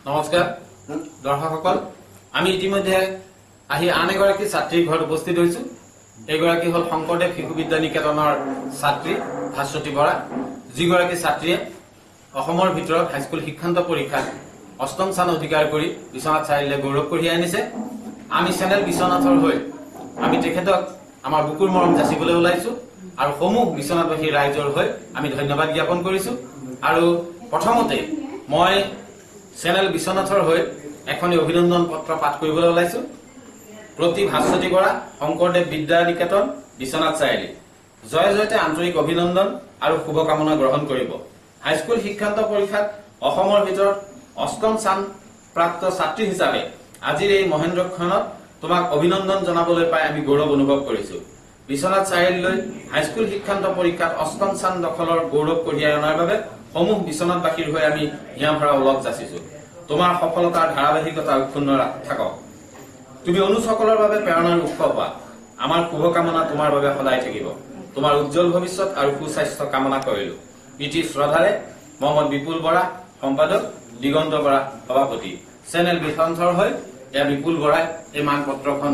নমস্কাৰ দৰ্শকসকল আমি ইতিমধ্যে আহি আন এগৰাকী ছাত্ৰীৰ ঘৰত উপস্থিত হৈছো এগৰাকী হল শংকৰদেৱ শিশু বিদ্যা নিকেতনৰ ছাত্ৰী ভাস্বতী বৰা যিগৰাকী ছাত্ৰীয়ে অসমৰ ভিতৰত হাইস্কুল শিক্ষান্ত পৰীক্ষাত অষ্টম স্থান অধিকাৰ কৰি বিশ্বনাথ চাৰিআলিলৈ গৌৰৱ কঢ়িয়াই আনিছে আমি চেনেল বিশ্বনাথৰ হৈ আমি তেখেতক আমাৰ বুকুৰ মৰম যাচিবলৈ ওলাইছো আৰু সমূহ বিশ্বনাথবাসী ৰাইজৰ হৈ আমি ধন্যবাদ জ্ঞাপন কৰিছো আৰু প্ৰথমতে মই চেনেল বিশ্বনাথৰ হৈ এখনি অভিনন্দন পত্ৰ পাঠ কৰিবলৈ ওলাইছো প্ৰতি ভাস্বতী বৰা শংকৰদেৱ বিদ্যা নিকেতন বিশ্বনাথ চাৰিআলি জয় জয়তে আন্তৰিক অভিনন্দন আৰু শুভকামনা গ্ৰহণ কৰিব হাইস্কুল শিক্ষান্ত পৰীক্ষাত অসমৰ ভিতৰত অষ্টম স্থান প্ৰাপ্ত ছাত্ৰী হিচাপে আজিৰ এই মহেন্দ্ৰক্ষণত তোমাক অভিনন্দন জনাবলৈ পাই আমি গৌৰৱ অনুভৱ কৰিছো বিশ্বনাথ চাৰিআলিলৈ হাইস্কুল শিক্ষান্ত পৰীক্ষাত অষ্টম স্থান দখলৰ গৌৰৱ কঢ়িয়াই অনাৰ বাবে সমূহ বিশ্বনাথবাসীৰ হৈ আমি হিয়া ভৰা ওলগ যাচিছো তোমাৰ সফলতাৰ ধাৰাবাহিকতা অক্ষুণ্ণ থাকক তুমি অনুসকলৰ বাবে প্ৰেৰণাৰ উৎস হোৱা আমাৰ শুভকামনা তোমাৰ বাবে সদায় থাকিব তোমাৰ উজ্জ্বল ভৱিষ্যত আৰু সুস্বাস্থ্য কামনা কৰিলো ইতি শ্ৰদ্ধাৰে মহম্মদ বিপুল বৰা সম্পাদক দিগন্ত বৰা সভাপতি চেনেল বিশ্বনাথৰ হৈ এয়া বিপুল বৰাই এই মানপত্ৰখন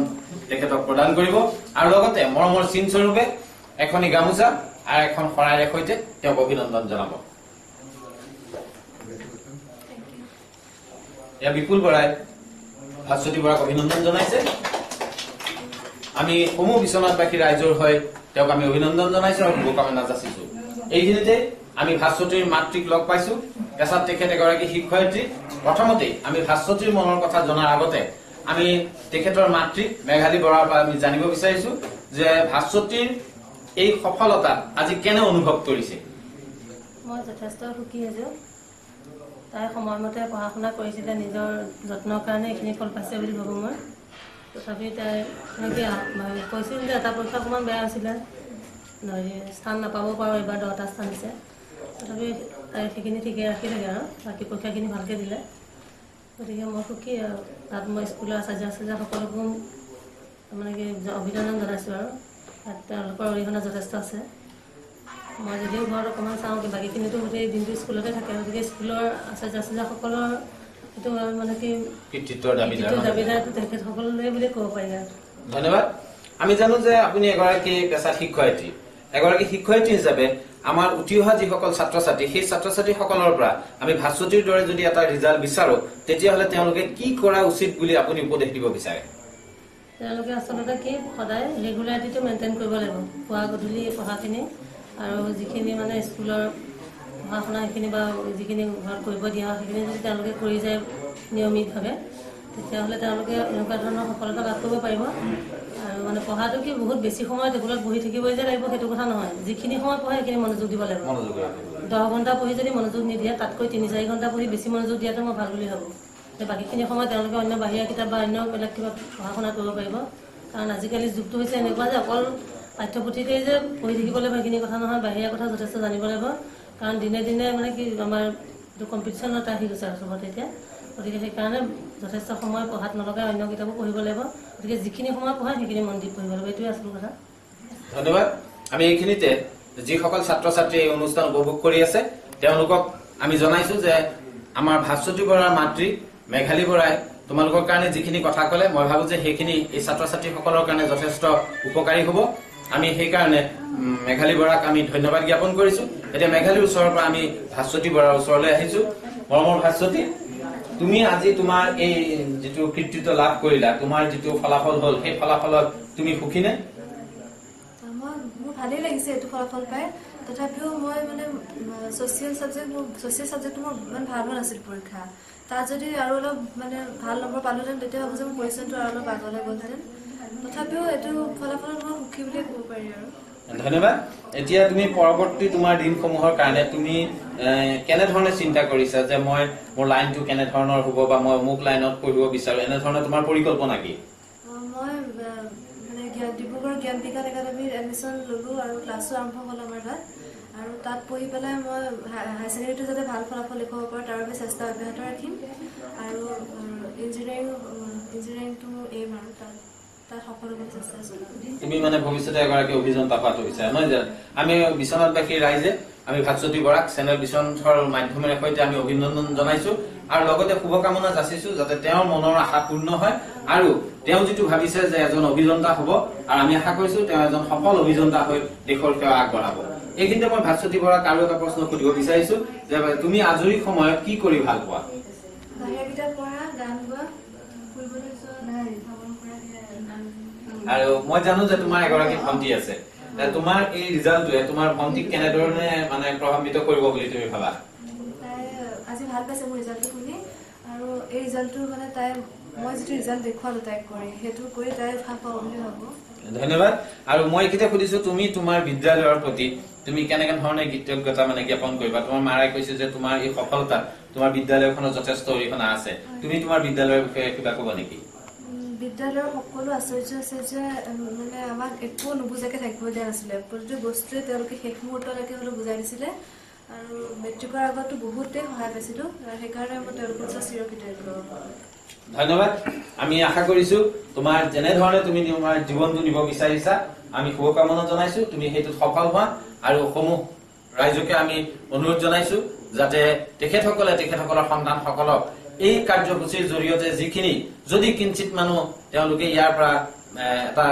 তেখেতক প্ৰদান কৰিব আৰু লগতে মৰমৰ চিন স্বৰূপে এখনি গামোচা আৰু এখন শৰাইৰে সৈতে তেওঁক অভিনন্দন জনাব এয়া বিপুল বৰাই ভাস্বতী বৰাক অভিনন্দন জনাইছে আমি সমূহ বিশ্বনাথবাসী ৰাইজৰ হৈ তেওঁক আমি অভিনন্দন জনাইছো আৰু শুভকামনা যাচিছো এইখিনিতে আমি ভাস্বতীৰ মাতৃক লগ পাইছো পেছাত তেখেত এগৰাকী শিক্ষয়িত্ৰী প্ৰথমতে আমি ভাস্বতীৰ মনৰ কথা জনাৰ আগতে আমি তেখেতৰ মাতৃ মেঘালী বৰাৰ পৰা আমি জানিব বিচাৰিছো যে ভাস্বতীৰ এই সফলতা আজি কেনে অনুভৱ কৰিছে মই যথেষ্ট সুখী হৈছো তাই সময়মতে পঢ়া শুনা কৰিছিলে নিজৰ যত্নৰ কাৰণে এইখিনি ফল পাইছে বুলি ভাবো মই তথাপি তাই কৈছিল যে এটা পৰীক্ষা অকণমান বেয়া হৈছিলে স্থান নাপাব পাৰোঁ এইবাৰ 10টা স্থান দিছে তথাপি তাই সেইখিনি ঠিকে ৰাখি থাকে আৰু বাকী পৰীক্ষাখিনি ভালকৈ দিলে গতিকে মই সুখী আৰু তাত মই স্কুলৰ আচাৰ্য সকলোকো মানে কি অভিনন্দন জনাইছোঁ আৰু তাত তেওঁলোকৰ অৰিহণা যথেষ্ট আছে মই যদিও ঘৰত অকণমান চাওঁ বাকীখিনিতো গোটেই দিনটো স্কুলতে থাকে গতিকে স্কুলৰ আচাৰ্যসকলৰ এইটো মানে কি কৃতিত্বৰ দাবীদাৰ তেখেতসকললৈ বুলি ক'ব পাৰি আৰু ধন্যবাদ আমি জানো যে আপুনি এগৰাকী পেছাত শিক্ষয়িত্ৰী এগৰাকী শিক্ষয়িত্ৰী হিচাপে আমাৰ উঠি অহা যিসকল ছাত্ৰ ছাত্ৰী সেই ছাত্ৰ ছাত্ৰীসকলৰ পৰা আমি ভাস্বতীৰ দৰে যদি এটা ৰিজাল্ট বিচাৰো তেতিয়াহ'লে তেওঁলোকে কি কৰা উচিত বুলি আপুনি উপদেশ দিব বিচাৰে তেওঁলোকে আচলতে কি সদায় ৰেগুলাৰিটিটো মেইনটেইন কৰিব লাগিব পুৱা গধূলি পঢ়াখিনি আৰু যিখিনি মানে স্কুলৰ পঢ়া শুনা সেইখিনি বা যিখিনি ঘৰত কৰিব দিয়া সেইখিনি যদি তেওঁলোকে কৰি যায় নিয়মিতভাৱে তেতিয়াহ'লে তেওঁলোকে এনেকুৱা ধৰণৰ সফলতা লাভ কৰিব পাৰিব আৰু মানে পঢ়াটো কি বহুত বেছি সময় টেবুলত বহি থাকিবই যে লাগিব সেইটো কথা নহয় যিখিনি সময় পঢ়ে সেইখিনি মনোযোগ দিব লাগিব 10 ঘণ্টা পঢ়ি যদি মনোযোগ নিদিয়ে তাতকৈ 3-4 ঘণ্টা পঢ়ি বেছি মনোযোগ দিয়াটো মই ভাল বুলি ভাবোঁ বাকীখিনি সময় তেওঁলোকে অন্য বাহিৰা কিতাপ বা অন্য বেলেগ কিবা পঢ়া শুনা কৰিব পাৰিব কাৰণ আজিকালি যুগটো হৈছে এনেকুৱা যে অকল পাঠ্যপুথিতেই যে পঢ়ি থাকিব লাগিব সেইখিনি কথা নহয় বাহিৰা কথা যথেষ্ট জানিব লাগিব কাৰণ দিনে দিনে মানে কি আমাৰ এইটো কম্পিটিশ্যনত আহি গৈছে আৰু চবতে এতিয়া গতিকে সেইকাৰণে যথেষ্ট সময় পঢ়াত নলগাই অন্য কিতাপো পঢ়িব লাগিব গতিকে যিখিনি সময় পঢ়ায় সেইখিনি মন দি পঢ়িব লাগিব এইটোৱে আচল কথা ধন্যবাদ আমি এইখিনিতে যিসকল ছাত্ৰ ছাত্ৰী এই অনুষ্ঠান উপভোগ কৰি আছে তেওঁলোকক আমি জনাইছো যে আমাৰ ভাস্বতী বৰাৰ মাতৃ মেঘালী বৰাই তোমালোকৰ কাৰণে যিখিনি কথা ক'লে মই ভাবো যে সেইখিনি এই ছাত্ৰ ছাত্ৰীসকলৰ কাৰণে যথেষ্ট উপকাৰী হ'ব আমি সেইকাৰণে মেঘালী বৰাক আমি ধন্যবাদ জ্ঞাপন কৰিছো এতিয়া মেঘালীৰ ওচৰৰ পৰা আমি ভাস্বতী বৰাৰ ওচৰলৈ আহিছো মৰমৰ ভাস্বতী তুমি আজি তোমাৰ এই যিটো কৃতিত্ব লাভ কৰিলা তোমাৰ যিটো ফলাফল হ'ল সেই ফলাফলত তুমি সুখী নে মোৰ ভালেই লাগিছে এইটো ফলাফল পাই তথাপিও মই মানে ছ'চিয়েল ছাবজেক্টটো মোৰ ইমান ভাল হোৱা নাছিল পৰীক্ষা তাত যদি আৰু অলপ মানে ভাল নম্বৰ পালোহেঁতেন তেতিয়া ভাবোঁ যে মোৰ পজিশ্যনটো আৰু অলপ আগলৈ গ'লহেঁতেন তথাপিও এইটো ফলাফলত মই সুখী বুলিয়ে ক'ব পাৰি আৰু ধন্যবাদ এতিয়া তুমি পৰৱৰ্তী তোমাৰ দিনসমূহৰ কাৰণে তুমি কেনেধৰণে চিন্তা কৰিছা যে মই মোৰ লাইনটো কেনেধৰণৰ হ'ব বা মই অমুক লাইনত পঢ়িব বিচাৰো এনেধৰণে তোমাৰ পৰিকল্পনা কি মই মানে ডিব্ৰুগড় জ্ঞান বিকাশ একাডেমীত এডমিশ্যন ল'লোঁ আৰু ক্লাছো আৰম্ভ হ'ল আমাৰ তাত আৰু তাত পঢ়ি পেলাই মই হাই ছেকেণ্ডেৰীটো যাতে ভাল ফলাফল দেখুৱাব পাৰোঁ তাৰ বাবে চেষ্টা অব্যাহত ৰাখিম আৰু ইঞ্জিনিয়াৰিংটো এইম আৰু তাত তুমি মানে ভৱিষ্যতে এগৰাকী অভিযন্তা হোৱাটো বিচাৰা নহয় জানো আমি বিশ্বনাথবাসী ৰাইজে আমি ভাস্বতী বৰাক চেনেল বিশ্বনাথৰ মাধ্যমেৰে সৈতে আমি অভিনন্দন জনাইছো আৰু লগতে শুভকামনা যাচিছো যাতে তেওঁৰ মনৰ আশা পূৰ্ণ হয় আৰু তেওঁ যিটো ভাবিছে যে এজন অভিযন্তা হ'ব আৰু আমি আশা কৰিছো তেওঁ এজন সফল অভিযন্তা হৈ দেশৰ সেৱা আগবঢ়াব। এইখিনিতে মই ভাস্বতী বৰাক আৰু এটা প্ৰশ্ন সুধিব বিচাৰিছো যে তুমি আজৰি সময়ত কি কৰি ভাল পোৱা? আৰু মই জানো যে তোমাৰ এগৰাকী ভণ্টি আছে, তোমাৰ এই ৰিজাল্টটোৱে তোমাৰ ভণ্টিক কেনেধৰণে মানে প্ৰভাৱিত কৰিব বুলি তুমি ভাবা? আজি ভাল পাইছে মোৰ ৰিজাল্টটো শুনি, আৰু এই ৰিজাল্টটো মানে তাই মই যিটো ৰিজাল্ট দেখুৱালো তাইক কৰি সেইটো কৰি তাই ভাল পাব বুলি ভাবো। ধন্যবাদ। আৰু মই এতিয়া সুধিছো তুমি তোমাৰ বিদ্যালয়ৰ প্ৰতি তুমি কেনেকে ধৰণে কৃতজ্ঞতা মানে জ্ঞাপন কৰিবা? তোমাৰ মাৰাই কৈছে যে তোমাৰ এই সফলতা তোমাৰ বিদ্যালয়খনৰ যথেষ্ট অৰিহণা আছে, তুমি তোমাৰ বিদ্যালয়ৰ বিষয়ে কিবা ক'বা নেকি? বিদ্যালয়ৰ সকলো আশ্চৰ্য আছে যে মানে আমাক একো নুবুজাকে থাকিব দিয়া নাছিলে, প্ৰতিটো বস্তুৱে তেওঁলোকে শেষ মুহূৰ্তলৈকে হ'লেও বুজাই দিছিলে আৰু মেট্ৰিকৰ আগতো বহুতেই সহায় পাইছিলো, সেইকাৰণে মই তেওঁলোকৰ ওচৰত চিৰকৃতজ্ঞ। ধন্যবাদ। আমি আশা কৰিছো তোমাৰ যেনেধৰণে তুমি তোমাৰ জীৱনটো নিব বিচাৰিছা আমি শুভকামনা জনাইছো, তুমি সেইটোত সফল হোৱা আৰু সমূহ ৰাইজকে আমি অনুৰোধ জনাইছো যাতে তেখেতসকলৰ সন্তানসকলক এই কাৰ্যসূচীৰ জৰিয়তে যিখিনি যদি কিঞ্চিত মানুহ তেওঁলোকে ইয়াৰ পৰা এটা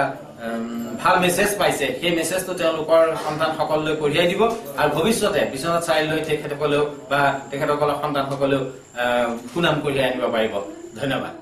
ভাল মেছেজ পাইছে সেই মেছেজটো তেওঁলোকৰ সন্তানসকললৈ কঢ়িয়াই দিব আৰু ভৱিষ্যতে বিশ্বনাথ চাৰিআলিলৈ তেখেতসকলেও বা তেখেতসকলৰ সন্তানসকলেও সুনাম কঢ়িয়াই আনিব পাৰিব। ধন্যবাদ।